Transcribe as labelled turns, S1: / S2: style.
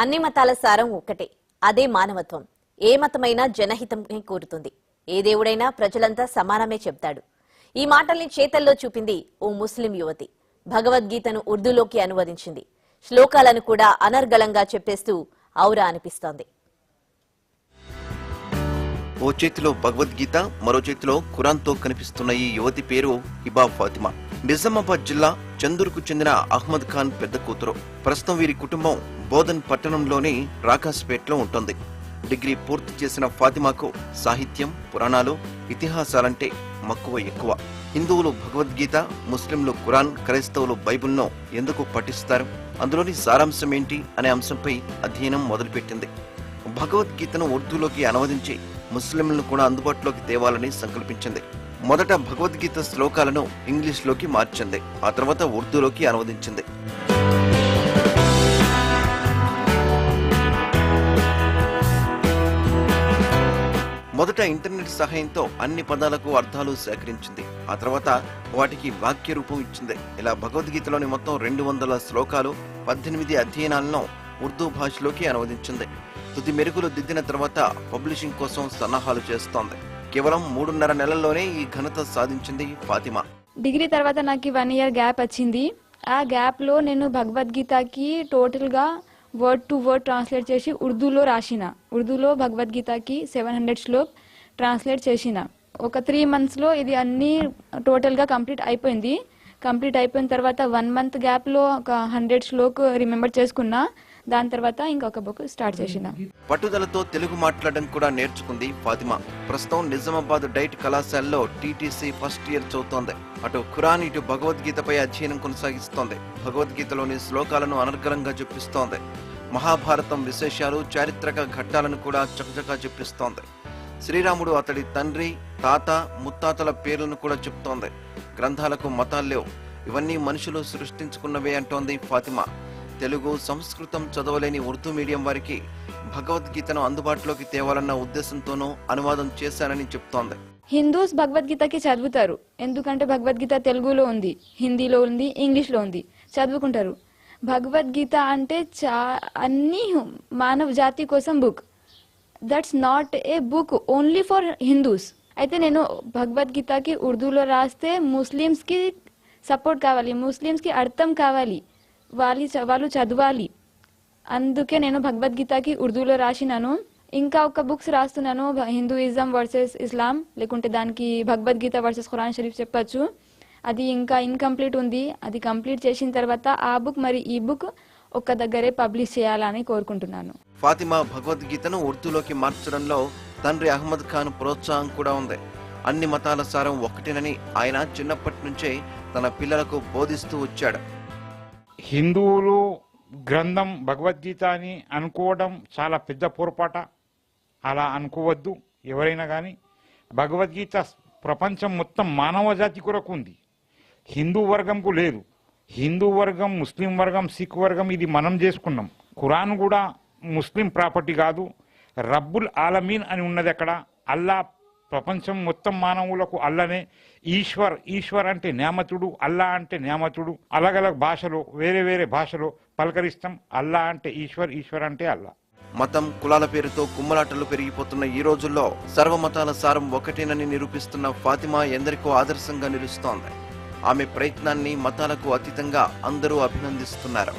S1: అన్ని మతాల సారం ఒక్కటే, అదే మానవత్వం. ఏ మతమైనా జనహితమే కోరుతుంది. ఏ దేవుడైనా ప్రజలంతా సమానమే చెప్తాడు. ఈ మాటల్ని చేతల్లో చూపింది ఓ ముస్లిం యువతి. భగవద్గీతను ఉర్దూలోకి అనువదించింది. శ్లోకాలను కూడా అనర్గళంగా చెప్పేస్తూ ఔరా అనిపిస్తోంది.
S2: ఓ చేతిలో భగవద్గీత, మరో చేతిలో ఖురాన్తో కనిపిస్తున్న ఈ యువతి పేరు హిబా ఫాతిమా. నిజామాబాద్ జిల్లా చందూరుకు చెందిన అహ్మద్ ఖాన్ పెద్ద కూతురు. ప్రస్తుతం వీరి కుటుంబం బోధన్ పట్టణంలోని రాకాస్పేట్లో ఉంటుంది. డిగ్రీ పూర్తి చేసిన ఫాతిమాకు సాహిత్యం, పురాణాలు, ఇతిహాసాలంటే మక్కువ ఎక్కువ. హిందువులు భగవద్గీత, ముస్లింలు ఖురాన్, క్రైస్తవులు బైబిల్ను ఎందుకు పఠిస్తారు, అందులోని సారాంశం ఏంటి అనే అంశంపై అధ్యయనం మొదలుపెట్టింది. భగవద్గీతను ఉర్దూలోకి అనువదించి ముస్లింలను కూడా అందుబాటులోకి తేవాలని సంకల్పించింది. మొదట భగవద్గీత శ్లోకాలను ఇంగ్లీష్లోకి మార్చింది. ఆ తర్వాత ఉర్దూలోకి అనువదించింది. మొదట ఇంటర్నెట్ సహాయంతో అన్ని పదాలకు అర్థాలు సేకరించింది. ఆ తర్వాత వాటికి వాక్య రూపం ఇచ్చింది. ఇలా భగవద్గీతలోని మొత్తం 200 శ్లోకాలు, 18 అధ్యయనాలను ఉర్దూ భాషలోకి అనువదించింది. తుది మెరుగులు దిద్దిన తర్వాత పబ్లిషింగ్ కోసం సన్నాహాలు చేస్తోంది. కేవలం 3.5 నెలల్లోనే ఈ ఘనత సాధించింది ఫాతిమా.
S3: డిగ్రీ తర్వాత నాకు 1 ఇయర్ గ్యాప్ వచ్చింది. ఆ గ్యాప్ లో నేను భగవద్గీతకి టోటల్ గా వర్డ్ టు వర్డ్ ట్రాన్స్లేట్ చేసి ఉర్దూలో రాసిన. ఉర్దూలో భగవద్గీతకి 700 శ్లోక్ ట్రాన్స్లేట్ చేసిన. ఒక 3 months లో ఇది అన్ని టోటల్ గా కంప్లీట్ అయిపోయింది. కంప్లీట్ అయిపోయిన తర్వాత 1 month గ్యాప్ లో ఒక 100 శ్లోక్ రిమెంబర్ చేసుకున్నా. దాని తర్వాత ఇంకొక బుక్ స్టార్ట్ చేసిన.
S2: పట్టుదలతో తెలుగు మాట్లాడడం కూడా నేర్చుకుంది ఫాతిమా. ప్రస్తుతం నిజామాబాద్ డైట్ కళాశాలలో టీటీసీ ఫస్ట్ ఇయర్ చదువుతోంది. అటు ఖురాన్, ఇటు భగవద్గీతపై అధ్యయనం కొనసాగిస్తోంది. భగవద్గీతలోని శ్లోకాలను అనర్గళంగా చెప్పిస్తోంది. మహాభారతం విశేషాలు, చారిత్రక ఘట్టాలను కూడా చకచకా చెప్పిస్తోంది. శ్రీరాముడు, అతడి తండ్రి, తాత, ముత్తాతల పేర్లను కూడా చెప్తోంది. గ్రంథాలకు మతాలు లేవు, ఇవన్నీ మనుషులు సృష్టించుకున్నవే అంటోంది ఫాతిమా. తెలుగు, సంస్కృతం చదవలేని ఉర్దూ మీడియం వారికి భగవద్గీతను అందుబాటులోకి తేవాలన్న ఉద్దేశంతోనూ అనువాదం చేశానని చెప్తోంది.
S3: హిందూస్ భగవద్గీతకి చదువుతారు, ఎందుకంటే భగవద్గీత తెలుగులో ఉంది, హిందీలో ఉంది, ఇంగ్లీష్లో ఉంది, చదువుకుంటారు. భగవద్గీత అంటే అన్ని మానవ జాతి కోసం book. That's not a book only for Hindus. అయితే నేను భగవద్గీతకి ఉర్దూలో రాస్తే ముస్లిమ్స్కి సపోర్ట్ కావాలి, ముస్లిమ్స్కి అర్థం కావాలి, వాళ్ళు చదవాలి. అందుకే నేను భగవద్గీతకి ఉర్దూలో రాసినాను. ఇంకా ఒక బుక్స్ రాస్తున్నాను, హిందూయిజం వర్సెస్ ఇస్లాం, లేకుంటే దానికి భగవద్గీత వర్సెస్ ఖురాన్ షరీఫ్ చెప్పచ్చు. అది ఇంకా ఇన్కంప్లీట్ ఉంది. అది కంప్లీట్ చేసిన తర్వాత ఆ బుక్ మరి ఈ బుక్ ఒక్క దగ్గరే పబ్లిష్ చేయాలని కోరుకుంటున్నాను.
S2: ఫాతిమా భగవద్గీతను ఉర్దూలోకి మార్చడంలో తండ్రి అహ్మద్ ఖాన్ ప్రోత్సాహం కూడా ఉంది. అన్ని మతాల సారం ఒక్కటేనని ఆయన చిన్నప్పటి నుంచే తన పిల్లలకు బోధిస్తూ వచ్చాడు.
S4: హిందువులు గ్రంథం భగవద్గీత అని అనుకోవడం చాలా పెద్ద పొరపాట. అలా అనుకోవద్దు ఎవరైనా కానీ. భగవద్గీత ప్రపంచం మొత్తం మానవ జాతి కొరకు ఉంది, హిందూ వర్గంకు లేదు. హిందూ వర్గం, ముస్లిం వర్గం, సిక్ వర్గం ఇది మనం చేసుకున్నాం. ఖురాన్ కూడా ముస్లిం ప్రాపర్టీ కాదు. రబ్బుల్ ఆలమీన్ అని ఉన్నది అక్కడ. అల్లా ప్రపంచం మొత్తం మానవులకు అల్లనే. ఈశ్వర్ అంటే న్యామతుడు, అల్లా అంటే న్యామతుడు. అలగలగ్ భాషలో, వేరే వేరే భాషలో పలకరిస్తాం. అల్లా అంటే ఈశ్వర్ అంటే అల్లా.
S2: మతం, కులాల పేరుతో కుమ్మలాటలు పెరిగిపోతున్న ఈ రోజుల్లో సర్వమతాల సారం ఒకటేనని నిరూపిస్తున్న ఫాతిమా ఎందరికో ఆదర్శంగా నిలుస్తోంది. ఆమె ప్రయత్నాన్ని మతాలకు అతీతంగా అందరూ అభినందిస్తున్నారు.